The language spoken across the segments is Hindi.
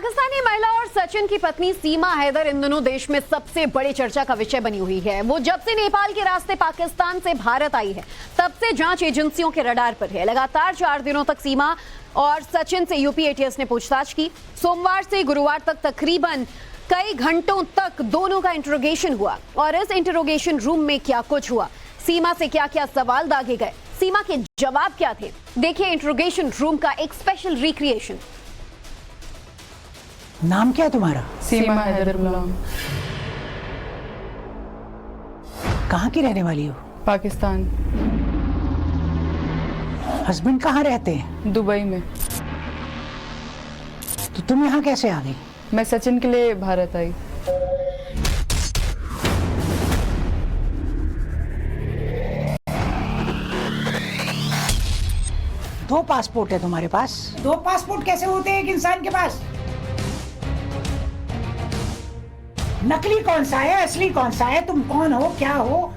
पाकिस्तानी महिला और सचिन की पत्नी सीमा हैदर इन दिनों देश में सबसे बड़ी चर्चा का विषय बनी हुई है। वो जब से नेपाल के रास्ते पाकिस्तान से भारत आई है तब से जांच एजेंसियों के रडार पर है। लगातार 4 दिनों तक सीमा और सचिन से यूपी एटीएस ने पूछताछ की। सोमवार से गुरुवार तक तकरीबन कई घंटों तक दोनों का इंटरोगेशन हुआ और इस इंटरोगेशन रूम में क्या कुछ हुआ, सीमा से क्या क्या सवाल दागे गए, सीमा के जवाब क्या थे, देखिए इंटरोगेशन रूम का एक स्पेशल रिक्रिएशन। नाम क्या है तुम्हारा? सीमा हैदर गुलाम। कहाँ की रहने वाली हो? पाकिस्तान। हस्बैंड कहाँ रहते हैं? दुबई में। तो तुम यहाँ कैसे आ गई? मैं सचिन के लिए भारत आई। दो पासपोर्ट है तुम्हारे पास? 2 पासपोर्ट कैसे होते हैं एक इंसान के पास? नकली कौन सा है, असली कौन सा है? तुम कौन हो, क्या हो?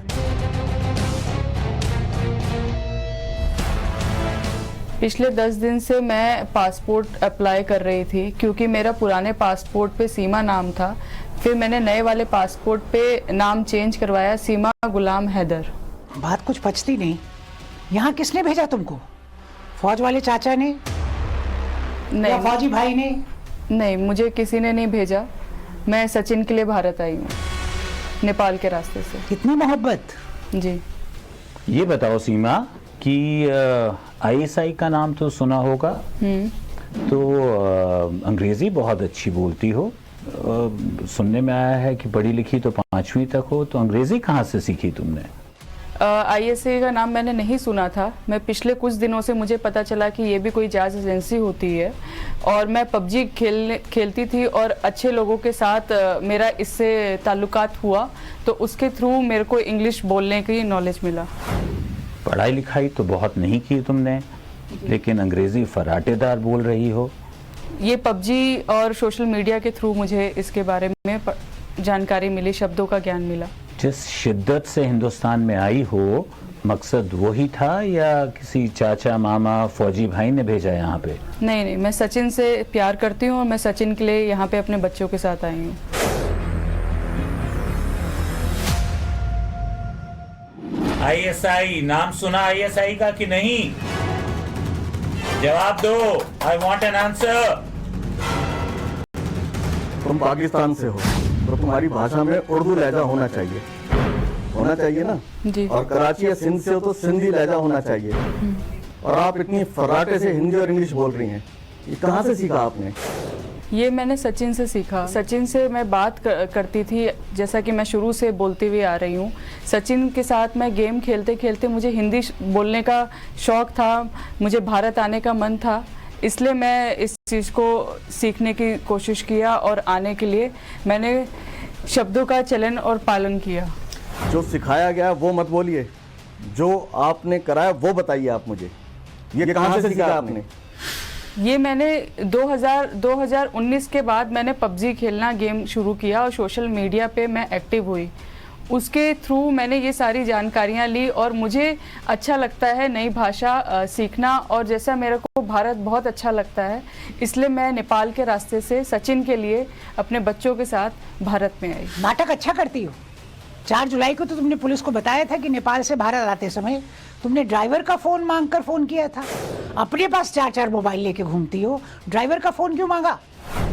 पिछले 10 दिन से मैं पासपोर्ट अप्लाई कर रही थी क्योंकि मेरा पुराने पासपोर्ट पे सीमा नाम था। फिर मैंने नए वाले पासपोर्ट पे नाम चेंज करवाया, सीमा गुलाम हैदर। बात कुछ पचती नहीं। यहाँ किसने भेजा तुमको? फौज वाले चाचा ने या फौजी भाई ने? नहीं, मुझे किसी ने नहीं भेजा। मैं सचिन के लिए भारत आई हूँ नेपाल के रास्ते से। कितनी मोहब्बत। जी। ये बताओ सीमा कि आईएसआई का नाम तो सुना होगा, तो अंग्रेजी बहुत अच्छी बोलती हो। सुनने में आया है कि पढ़ी लिखी तो 5वीं तक हो, तो अंग्रेजी कहाँ से सीखी तुमने? आईएसआई का नाम मैंने नहीं सुना था। मैं पिछले कुछ दिनों से मुझे पता चला कि ये भी कोई जांच एजेंसी होती है और मैं पबजी खेलती थी और अच्छे लोगों के साथ मेरा इससे ताल्लुकात हुआ, तो उसके थ्रू मेरे को इंग्लिश बोलने की नॉलेज मिला। पढ़ाई लिखाई तो बहुत नहीं की तुमने, लेकिन अंग्रेजी फराटेदार बोल रही हो। ये पबजी और सोशल मीडिया के थ्रू मुझे इसके बारे में जानकारी मिली, शब्दों का ज्ञान मिला। जिस शिद्दत से हिंदुस्तान में आई हो, मकसद वही था या किसी चाचा मामा फौजी भाई ने भेजा यहाँ पे? नहीं, मैं सचिन से प्यार करती हूँ और मैं सचिन के लिए यहाँ पे अपने बच्चों के साथ आई हूँ। आईएसआई नाम सुना आईएसआई का कि नहीं? जवाब दो, आई वॉन्ट एन आंसर। तुम पाकिस्तान से हो तो तुम्हारी भाषा में उर्दू लहजा होना चाहिए ना जी। और कराची या सिंध से हो तो सिंधी लहजा होना चाहिए। और आप इतनी फर्राटे से हिंदी और इंग्लिश बोल रही हैं, ये कहाँ से सीखा आपने? ये मैंने सचिन से सीखा। सचिन से मैं बात करती थी, जैसा कि मैं शुरू से बोलती हुई आ रही हूँ। सचिन के साथ मैं गेम खेलते खेलते मुझे हिंदी बोलने का शौक़ था, मुझे भारत आने का मन था, इसलिए मैं इस चीज़ को सीखने की कोशिश किया और आने के लिए मैंने शब्दों का चलन और पालन किया। जो सिखाया गया वो मत बोलिए, जो आपने कराया वो बताइए आप मुझे। ये कहाँ से सीखा आपने? ये मैंने 2019 के बाद मैंने पबजी खेलना गेम शुरू किया और सोशल मीडिया पे मैं एक्टिव हुई। उसके थ्रू मैंने ये सारी जानकारियाँ ली और मुझे अच्छा लगता है नई भाषा सीखना, और जैसा मेरे को भारत बहुत अच्छा लगता है, इसलिए मैं नेपाल के रास्ते से सचिन के लिए अपने बच्चों के साथ भारत में आई। नाटक अच्छा करती हो। 4 जुलाई को तो तुमने पुलिस को बताया था कि नेपाल से भारत आते समय तुमने ड्राइवर का फोन मांगकर फोन किया था। अपने पास 4 मोबाइल लेके घूमती हो, ड्राइवर का फोन क्यों मांगा?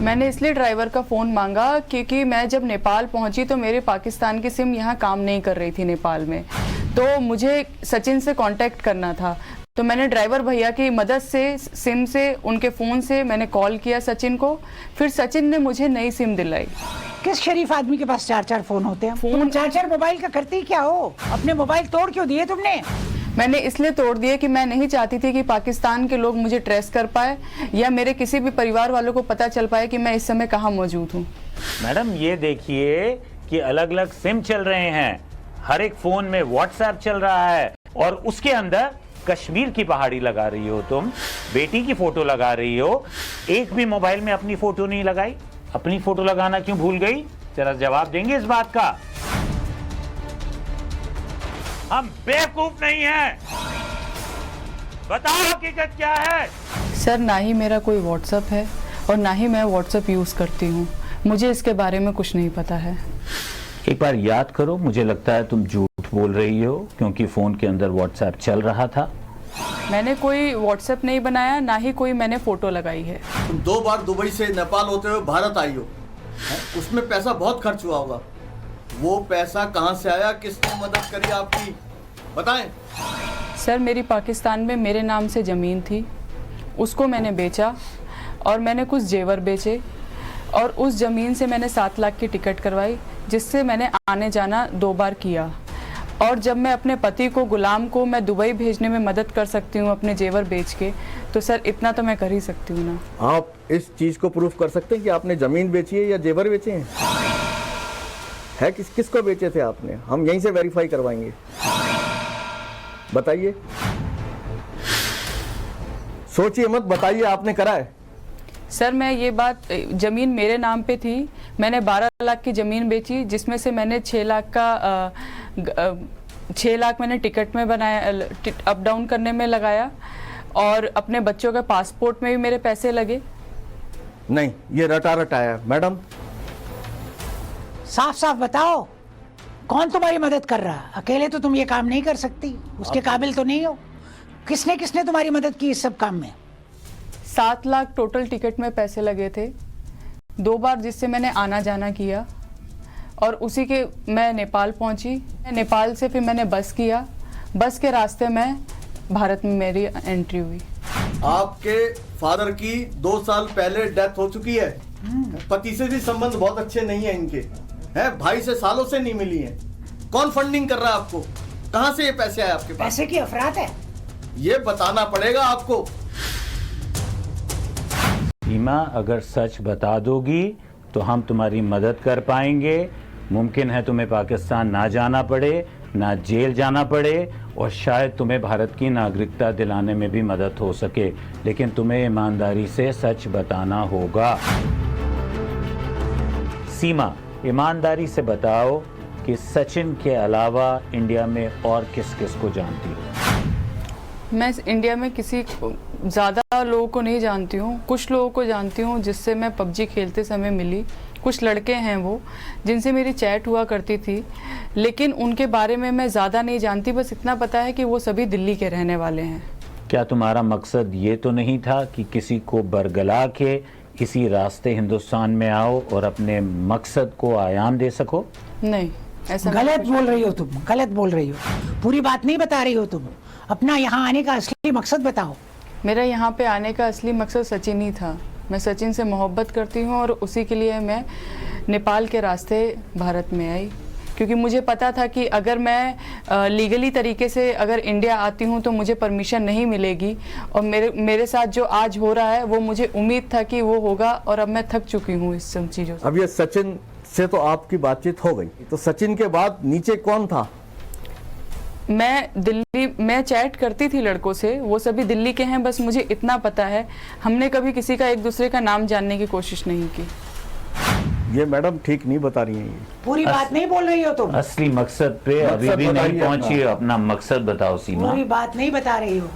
मैंने इसलिए ड्राइवर का फ़ोन मांगा क्योंकि मैं जब नेपाल पहुंची तो मेरे पाकिस्तान की सिम यहाँ काम नहीं कर रही थी नेपाल में, तो मुझे सचिन से कांटेक्ट करना था। तो मैंने ड्राइवर भैया की मदद से सिम से, उनके फ़ोन से मैंने कॉल किया सचिन को, फिर सचिन ने मुझे नई सिम दिलाई। किस शरीफ आदमी के पास 4 फोन होते हैं? फोन 4 मोबाइल का करती क्या हो? अपने मोबाइल तोड़ क्यों दिए तुमने? मैंने इसलिए तोड़ दिए कि मैं नहीं चाहती थी कि पाकिस्तान के लोग मुझे ट्रेस कर पाए या मेरे किसी भी परिवार वालों को पता चल पाए कि मैं इस समय कहाँ मौजूद हूँ। मैडम ये देखिए कि अलग अलग सिम चल रहे हैं, हर एक फोन में व्हाट्सएप चल रहा है और उसके अंदर कश्मीर की पहाड़ी लगा रही हो, तुम बेटी की फोटो लगा रही हो, एक भी मोबाइल में अपनी फोटो नहीं लगाई। अपनी फोटो लगाना क्यों भूल गई? जरा जवाब देंगे इस बात का? हम बेवकूफ नहीं हैं, बताओ हकीकत क्या है? सर, ना ही मेरा कोई व्हाट्सएप है और ना ही मैं व्हाट्सएप यूज़ करती हूँ। मुझे इसके बारे में कुछ नहीं पता है। एक बार याद करो, मुझे लगता है तुम झूठ बोल रही हो क्योंकि फोन के अंदर व्हाट्सएप चल रहा था। मैंने कोई व्हाट्सएप नहीं बनाया, ना ही कोई मैंने फ़ोटो लगाई है। तुम 2 बार दुबई से नेपाल होते हुए भारत आई हो, हैं? उसमें पैसा बहुत खर्च हुआ होगा। वो पैसा कहाँ से आया, किसने मदद करी आपकी, बताएं। सर, मेरी पाकिस्तान में मेरे नाम से ज़मीन थी, उसको मैंने बेचा और मैंने कुछ जेवर बेचे और उस ज़मीन से मैंने 7 लाख की टिकट करवाई, जिससे मैंने आने जाना 2 बार किया। और जब मैं अपने पति को, गुलाम को मैं दुबई भेजने में मदद कर सकती हूँ अपने जेवर बेच के, तो सर इतना तो मैं कर ही सकती हूँ ना। आप इस चीज को प्रूफ कर सकते हैं कि आपने जमीन बेची है या जेवर बेचे हैं? है किसको बेचे थे आपने? हम यहीं से वेरीफाई करवाएंगे, बताइए। सोचिए मत, बताइए आपने करा है। सर, मैं ये बात, ज़मीन मेरे नाम पे थी, मैंने 12 लाख की ज़मीन बेची, जिसमें से मैंने 6 लाख का 6 लाख मैंने टिकट में बनाया, अप डाउन करने में लगाया, और अपने बच्चों के पासपोर्ट में भी मेरे पैसे लगे। नहीं, ये रटा रटाया। मैडम, साफ साफ बताओ, कौन तुम्हारी मदद कर रहा? अकेले तो तुम ये काम नहीं कर सकती, उसके काबिल तो नहीं हो। किसने किसने तुम्हारी मदद की इस सब काम में? 7 लाख टोटल टिकट में पैसे लगे थे, 2 बार जिससे मैंने आना जाना किया, और उसी के मैं नेपाल पहुंची। नेपाल से फिर मैंने बस किया, बस के रास्ते में भारत में मेरी एंट्री हुई। आपके फादर की 2 साल पहले डेथ हो चुकी है। पति से भी संबंध बहुत अच्छे नहीं है इनके, हैं? भाई से सालों से नहीं मिली है। कौन फंडिंग कर रहा है आपको? कहां से ये पैसे आए आपके पास? पैसे की अफरात है। ये बताना पड़ेगा आपको। सीमा, अगर सच बता दोगी तो हम तुम्हारी मदद कर पाएंगे। मुमकिन है तुम्हें पाकिस्तान ना जाना पड़े, ना जेल जाना पड़े, और शायद तुम्हें भारत की नागरिकता दिलाने में भी मदद हो सके, लेकिन तुम्हें ईमानदारी से सच बताना होगा। सीमा, ईमानदारी से बताओ कि सचिन के अलावा इंडिया में और किस किस को जानती हो? मैं इंडिया में किसी ज़्यादा लोगों को नहीं जानती हूँ, कुछ लोगों को जानती हूँ जिससे मैं पबजी खेलते समय मिली। कुछ लड़के हैं वो, जिनसे मेरी चैट हुआ करती थी, लेकिन उनके बारे में मैं ज़्यादा नहीं जानती। बस इतना पता है कि वो सभी दिल्ली के रहने वाले हैं। क्या तुम्हारा मकसद ये तो नहीं था कि किसी को बरगला के इसी रास्ते हिंदुस्तान में आओ और अपने मकसद को आयाम दे सको? नहीं, ऐसा गलत बोल रही हो तुम, गलत बोल रही हो। पूरी बात नहीं बता रही हो तुम। अपना यहाँ आने का असली मकसद बताओ। मेरा यहाँ पे आने का असली मकसद सचिन ही था। मैं सचिन से मोहब्बत करती हूँ और उसी के लिए मैं नेपाल के रास्ते भारत में आई, क्योंकि मुझे पता था कि अगर मैं लीगली तरीके से अगर इंडिया आती हूँ तो मुझे परमिशन नहीं मिलेगी, और मेरे साथ जो आज हो रहा है वो मुझे उम्मीद था कि वो होगा, और अब मैं थक चुकी हूँ इस सब चीज़ों से। अब ये सचिन से तो आपकी बातचीत हो गई, तो सचिन के बाद नीचे कौन था? मैं चैट करती थी लड़कों से, वो सभी दिल्ली के हैं, बस मुझे इतना पता है। हमने कभी किसी का एक दूसरे का नाम जानने की कोशिश नहीं की। ये मैडम ठीक नहीं बता रही हैं। ये पूरी बात नहीं बोल रही हो तुम। असली मकसद पे अभी भी नहीं पहुंची हो। अपना मकसद बताओ सीमा। पूरी बात नहीं बता रही हो।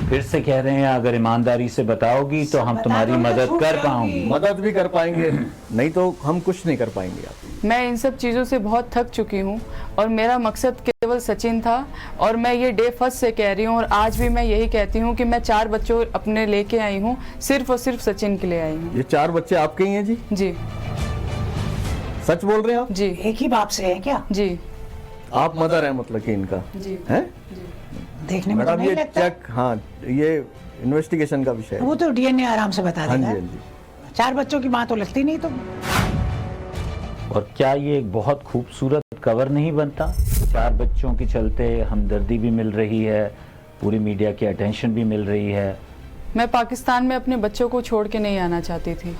फिर से कह रहे हैं, अगर ईमानदारी से बताओगी तो हम तुम्हारी मदद कर पाऊंगी। मदद भी कर पाएंगे, नहीं तो हम कुछ नहीं कर पाएंगे। आप मैं इन सब चीज़ों से बहुत थक चुकी हूँ, और मेरा मकसद केवल सचिन था, और मैं ये डे फर्स्ट से कह रही हूँ, और आज भी मैं यही कहती हूँ कि मैं 4 बच्चों अपने लेके आई हूँ, सिर्फ और सिर्फ सचिन के लिए आई हूँ। ये 4 बच्चे आपके ही हैं जी? जी सच बोल रहे हैं आप? जी एक ही बाप से है क्या? जी। आप मदर हैं मतलब कि इनका? जी हैं? देखने में तो मैडम नहीं ये लगता। चेक, हाँ ये इन्वेस्टिगेशन का विषय है। वो तो डीएनए आराम से बता हाँ जी, देगा। हाँ जी। 4 बच्चों की माँ तो लगती नहीं तुम। और क्या ये एक बहुत खूबसूरत कवर नहीं बनता? 4 बच्चों के चलते हमदर्दी भी मिल रही है, पूरी मीडिया की अटेंशन भी मिल रही है। मैं पाकिस्तान में अपने बच्चों को छोड़ के नहीं आना चाहती थी।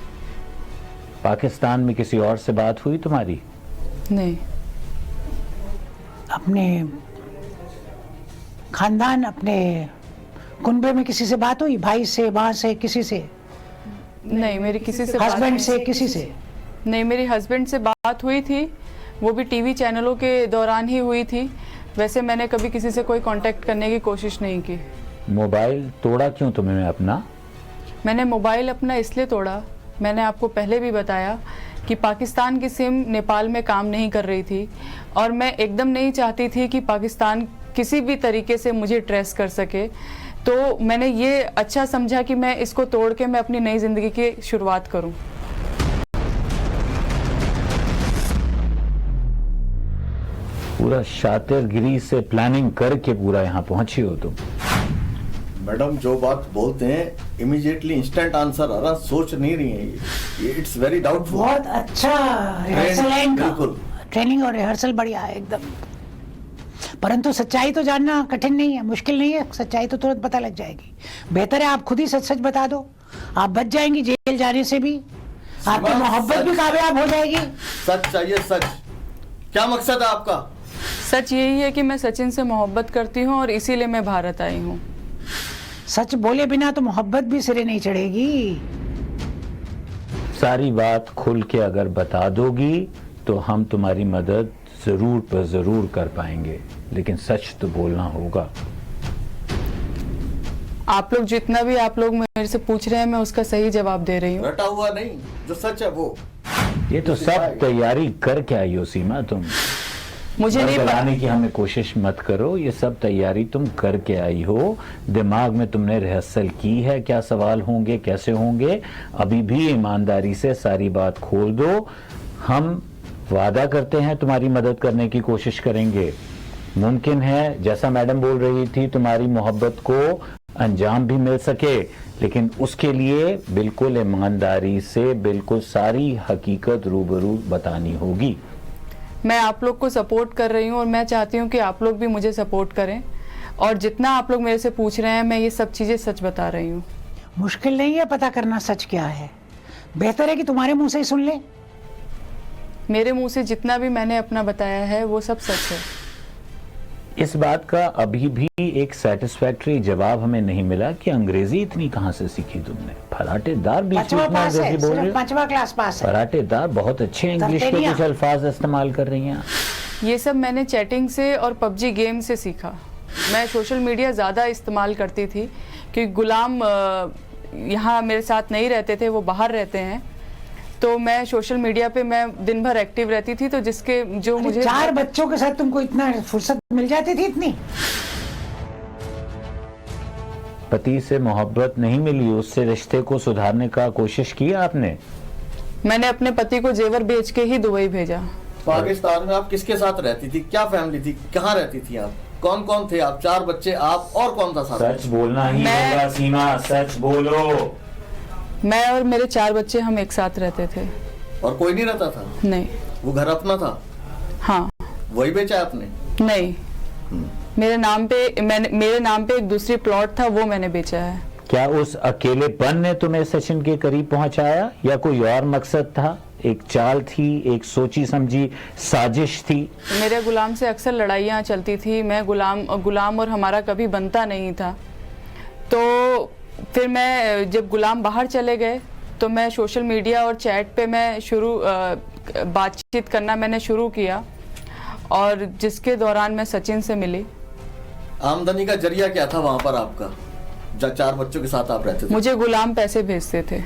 पाकिस्तान में किसी और से बात हुई तुम्हारी? नहीं। अपने खानदान, अपने कुनबे में किसी से बात हुई? भाई से, माँ से, किसी से? नहीं, मेरी किसी से बात हस्बैंड नहीं। से, किसी से? नहीं, मेरी हस्बैंड से बात हुई थी, वो भी टीवी चैनलों के दौरान ही हुई थी। वैसे मैंने कभी किसी से कोई कांटेक्ट करने की कोशिश नहीं की। मोबाइल तोड़ा क्यों तुमने अपना? मैंने मोबाइल अपना इसलिए तोड़ा मैंने आपको पहले भी बताया कि पाकिस्तान की सिम नेपाल में काम नहीं कर रही थी और मैं एकदम नहीं चाहती थी कि पाकिस्तान किसी भी तरीके से मुझे ट्रेस कर सके। तो मैंने ये अच्छा समझा कि मैं इसको तोड़ के मैं अपनी नई ज़िंदगी की शुरुआत करूं। पूरा शातिरगिरी से प्लानिंग करके पूरा यहाँ पहुंची हो तुम। मैडम जो बात बोलते हैं इमीडिएटली इंस्टेंट आंसर आ रहा, सोच नहीं रही है ये इट्स वेरी डाउटफुल। बहुत अच्छा रिहर्सल है इनका। बिल्कुल। ट्रेनिंग और रिहर्सल बढ़िया है एकदम। परंतु सच्चाई तो जानना कठिन नहीं है, मुश्किल नहीं है, सच्चाई तो तुरंत पता लग जाएगी। बेहतर है आप खुद ही सच सच बता दो, आप बच जाएंगी जेल जाने से भी, आपकी मोहब्बत भी कामयाब हो जाएगी। सच चाहिए, सच। क्या मकसद है आपका? सच यही है कि मैं सचिन से मोहब्बत करती हूँ और इसीलिए मैं भारत आई हूँ। सच बोले बिना तो मोहब्बत भी सिरे नहीं चढ़ेगी। सारी बात खुल के अगर बता दोगी तो हम तुम्हारी मदद जरूर पर जरूर कर पाएंगे, लेकिन सच तो बोलना होगा। आप लोग जितना भी आप लोग मेरे से पूछ रहे हैं मैं उसका सही जवाब दे रही हूँ। रटा हुआ नहीं, जो सच है वो। ये तो सब तैयारी करके आई हो सीमा तुम। मुझे नहीं पता। बनाने की हमें कोशिश मत करो, ये सब तैयारी तुम करके आई हो। दिमाग में तुमने रिहर्सल की है, क्या सवाल होंगे, कैसे होंगे। अभी भी ईमानदारी से सारी बात खोल दो। हम वादा करते हैं तुम्हारी मदद करने की कोशिश करेंगे। मुमकिन है जैसा मैडम बोल रही थी तुम्हारी मोहब्बत को अंजाम भी मिल सके, लेकिन उसके लिए बिल्कुल ईमानदारी से बिल्कुल सारी हकीकत रूबरू बतानी होगी। मैं आप लोग को सपोर्ट कर रही हूँ और मैं चाहती हूँ कि आप लोग भी मुझे सपोर्ट करें और जितना आप लोग मेरे से पूछ रहे हैं मैं ये सब चीज़ें सच बता रही हूँ। मुश्किल नहीं है पता करना सच क्या है, बेहतर है कि तुम्हारे मुंह से ही सुन ले। मेरे मुंह से जितना भी मैंने अपना बताया है वो सब सच है। इस बात का अभी भी एक सेटिस्फैक्टरी जवाब हमें नहीं मिला कि अंग्रेजी इतनी कहां से सीखी तुमने। फराटेदार बीच पांचवा में पास है, अंग्रेजी बोल रहे सिर्फ हो। 5वां क्लास पास है। फराटेदार, बहुत अच्छे इंग्लिश के तर्तेनिया। कुछ अल्फाज इस्तेमाल कर रही हैं। ये सब मैंने चैटिंग से और पबजी गेम से सीखा। मैं सोशल मीडिया ज़्यादा इस्तेमाल करती थी क्योंकि गुलाम यहाँ मेरे साथ नहीं रहते थे, वो बाहर रहते हैं, तो मैं सोशल मीडिया पे मैं दिन भर एक्टिव रहती थी। तो जिसके जो मुझे 4 बच्चों के साथ तुमको इतना फुर्सत मिल जाती थी इतनी? पति से मोहब्बत नहीं मिली, उससे रिश्ते को सुधारने का कोशिश की आपने? मैंने अपने पति को जेवर बेच के ही दुबई भेजा। पाकिस्तान में आप किसके साथ रहती थी? क्या फैमिली थी? कहाँ रहती थी आप? कौन कौन थे आप? 4 बच्चे आप और कौन था साथ? सच बोलना ही मैं- होगा सीमा, सच बोलो। मैं और मेरे 4 बच्चे हम एक साथ रहते थे। और कोई नहीं रहता था? नहीं। वो घर अपना था? हाँ। वही बेचा आपने? नहीं, मेरे नाम पे एक दूसरी प्लॉट था, वो मैंने बेचा है। क्या उस अकेलेपन ने तुम्हें सचिन के करीब पहुंचाया या कोई और मकसद था? एक चाल थी, एक सोची समझी साजिश थी? मेरे गुलाम से अक्सर लड़ाइयाँ चलती थी। मैं गुलाम और हमारा कभी बनता नहीं था। तो फिर मैं जब गुलाम बाहर चले गए तो मैं सोशल मीडिया और चैट पे मैं बातचीत करना मैंने शुरू किया और जिसके दौरान मैं सचिन से मिली। आमदनी का जरिया क्या था वहां पर आपका, जब 4 बच्चों के साथ आप रहते थे? मुझे गुलाम पैसे भेजते थे।